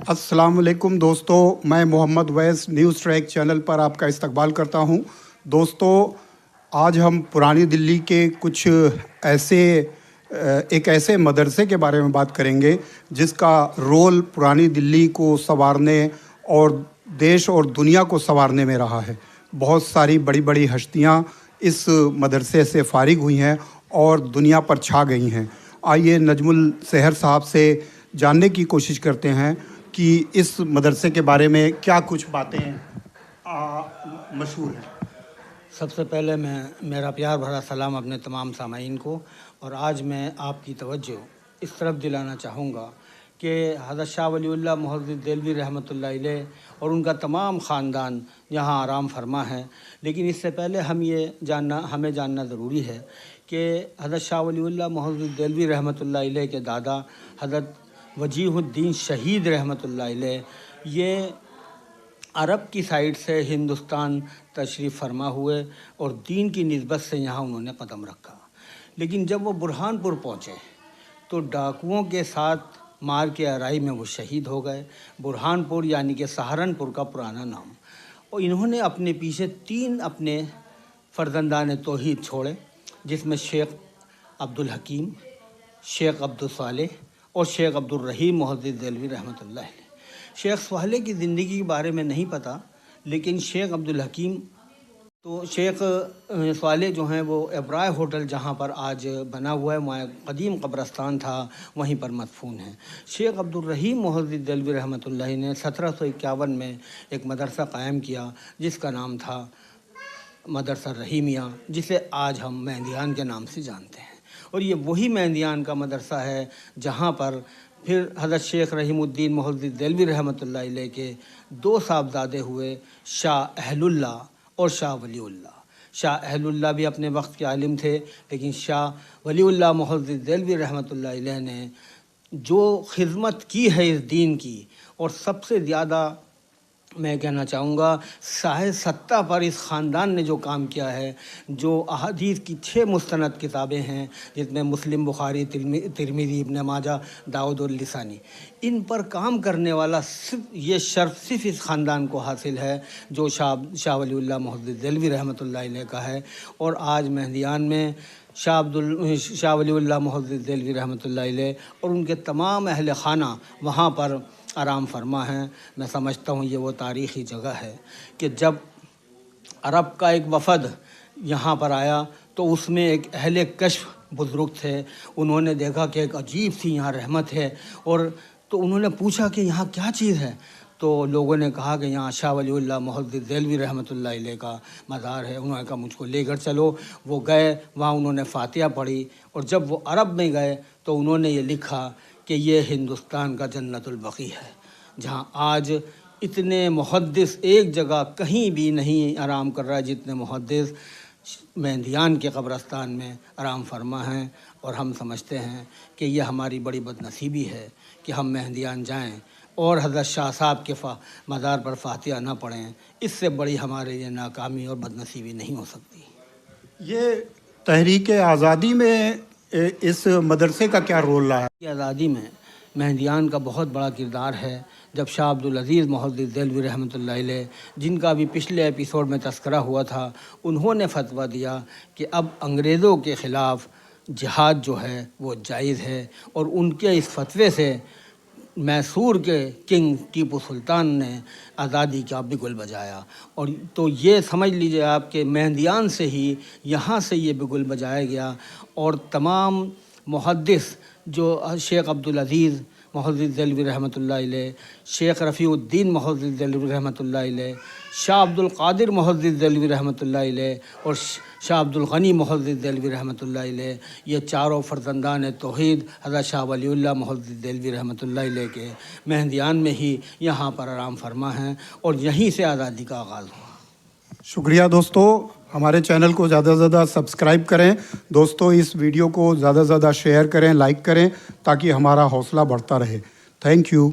अस्सलाम वालेकुम दोस्तों, मैं मोहम्मद वैस न्यूज़ ट्रैक चैनल पर आपका इस्तकबाल करता हूं। दोस्तों, आज हम पुरानी दिल्ली के कुछ एक ऐसे मदरसे के बारे में बात करेंगे जिसका रोल पुरानी दिल्ली को संवारने और देश और दुनिया को संवारने में रहा है। बहुत सारी बड़ी बड़ी हस्तियां इस मदरसे से फारिग हुई हैं और दुनिया पर छा गई हैं। आइए नजमुल सहर साहब से जानने की कोशिश करते हैं कि इस मदरसे के बारे में क्या कुछ बातें मशहूर हैं। सबसे पहले मैं मेरा प्यार भरा सलाम अपने तमाम सामाईन को, और आज मैं आपकी तवज्जो इस तरफ दिलाना चाहूँगा कि हज़रत शाह वलीउल्लाह मुहद्दिस देलवी रहमतुल्लाह अलैह और उनका तमाम ख़ानदान यहाँ आराम फरमा है। लेकिन इससे पहले हमें जानना ज़रूरी है कि हज़रत शाह वलीउल्लाह मुहद्दिस देलवी रहमतुल्लाह अलैह के दादा हज़रत वजीहुद्दीन शहीद रहमतुल्लाह अलैह ये अरब की साइड से हिंदुस्तान तशरीफ़ फरमा हुए और दीन की निस्बत से यहाँ उन्होंने कदम रखा। लेकिन जब वो बुरहानपुर पहुँचे तो डाकुओं के साथ मार के आराई में वो शहीद हो गए। बुरहानपुर यानी कि सहारनपुर का पुराना नाम। और इन्होंने अपने पीछे 3 अपने फ़र्जंदान तौहीद छोड़े, जिसमें शेख अब्दुल हकीम, शेख अब्दुल सालेह और शेख अब्दुल रहीम मुहद्दिस देलवी रहमतुल्लाह अलैह। शेख सालेह की ज़िंदगी के बारे में नहीं पता, लेकिन शेख अब्दुल हकीम तो शेख सालेह जो हैं वो एब्राय होटल जहाँ पर आज बना हुआ है, वहाँ कदीम कब्रस्तान था, वहीं पर मदफून है। शेख अब्दुल रहीम मुहद्दिस देलवी रहमतुल्लाह अलैह ने 1751 में एक मदरसा कायम किया जिसका नाम था मदरसा रहीमिया, जिसे आज हम मेहंदियान के नाम से जानते हैं। और ये वही मेहंदियान का मदरसा है जहाँ पर फिर हज़रत शेख रहीमुद्दीन मुहद्दिस देलवी रहमतुल्लाह अलैह के 2 साहबजादे हुए, शाह अहलुल्लाह और शाह वलीउल्लाह। शाह अहलुल्लाह भी अपने वक्त के आलिम थे, लेकिन शाह वलीउल्लाह मुहद्दिस देलवी रहमतुल्लाह अलैह ने जो खिदमत की है इस दीन की, और सबसे ज़्यादा मैं कहना चाहूँगा साहे सत्ता पर इस ख़ानदान ने जो काम किया है, जो अहादीस की 6 मुस्तनद किताबें हैं जिसमें मुस्लिम, बुखारी, तिरमिज़ी, इब्न माजा, दाऊद और लिसानी, इन पर काम करने वाला ये शर्फ सिर्फ इस ख़ानदान को हासिल है जो शाह वलीउल्लाह मुहद्दिस देलवी रहमतुल्लाह अलैह का है। और आज मेहंदियान में शाह वलीउल्लाह मुहद्दिस देलवी रहमतुल्लाह अलैह और उनके तमाम अहल खाना वहाँ पर आराम फरमा हैं। मैं समझता हूँ ये वो तारीख़ी जगह है कि जब अरब का एक वफ़द यहाँ पर आया तो उसमें एक अहले कश्फ बुज़ुर्ग थे। उन्होंने देखा कि एक अजीब सी यहाँ रहमत है, और तो उन्होंने पूछा कि यहाँ क्या चीज़ है। तो लोगों ने कहा कि यहाँ शाह वलीउल्लाह मुहद्दिस देलवी रहमतुल्लाह अलैह का मज़ार है। उन्होंने कहा मुझको लेकर चलो। वो गए, वहाँ उन्होंने फ़ातिहा पढ़ी, और जब वो अरब में गए तो उन्होंने ये लिखा कि ये हिंदुस्तान का जन्नतुल बकी है, जहाँ आज इतने मुहद्दिस एक जगह कहीं भी नहीं आराम कर रहा है जितने मुहद्दिस मेहंदियान के कब्रस्तान में आराम फरमा हैं। और हम समझते हैं कि यह हमारी बड़ी बदनसीबी है कि हम मेहंदियान जाएं और हज़रत शाह साहब के मज़ार पर फ़ातिहा ना पढ़ें। इससे बड़ी हमारे लिए नाकामी और बदनसीबी नहीं हो सकती। ये तहरीक आज़ादी में इस मदरसे का क्या रोल रहा है? आज़ादी में मेहंदियान का बहुत बड़ा किरदार है। जब शाह अब्दुल अज़ीज़ मुहद्दिस देलवी रहमतुल्लाह अलैह, जिनका भी पिछले एपिसोड में तज़किरा हुआ था, उन्होंने फतवा दिया कि अब अंग्रेज़ों के ख़िलाफ़ जिहाद जो है वो जायज़ है, और उनके इस फतवे से मैसूर के किंग टीपू सुल्तान ने आज़ादी का बिगुल बजाया। और तो ये समझ लीजिए आप कि मेहंदियान से ही यहाँ से ये बिगुल बजाया गया, और तमाम मुहद्दिस जो शेख अब्दुल अज़ीज़ मुहद्दिस देलवी रहमतुल्लाह अलैह, शेख रफ़ीउद्दीन मुहद्दिस देलवी रहमतुल्लाह अलैह, शाह अब्दुल क़ादिर मुहद्दिस देलवी रहमतुल्लाह अलैह और शाह अब्दुल गनी मुहद्दिस देलवी रहमतुल्लाह अलैह, ये चारों फ़र्जंदान तौहीद हज़रत शाह वलीउल्लाह मुहद्दिस देलवी रहमतुल्लाह अलैह के मेहंदियान में ही यहाँ पर आराम फरमा हैं, और यहीं से आज़ादी का आगाज़ हुआ। शुक्रिया दोस्तों, हमारे चैनल को ज़्यादा से ज़्यादा सब्सक्राइब करें। दोस्तों, इस वीडियो को ज़्यादा से ज़्यादा शेयर करें, लाइक करें, ताकि हमारा हौसला बढ़ता रहे। Thank you.